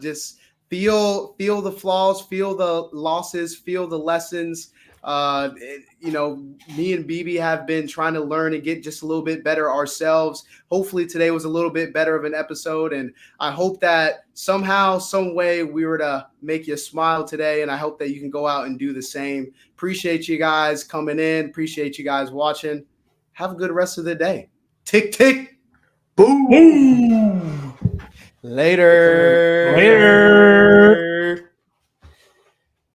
Just feel the flaws, feel the losses, feel the lessons. Me and BB have been trying to learn and get just a little bit better ourselves. Hopefully today was a little bit better of an episode, and I hope that somehow, some way we were to make you smile today, and I hope that you can go out and do the same. Appreciate you guys coming in. Appreciate you guys watching. Have a good rest of the day. Tick, tick. Boom. Boom. Later. Later.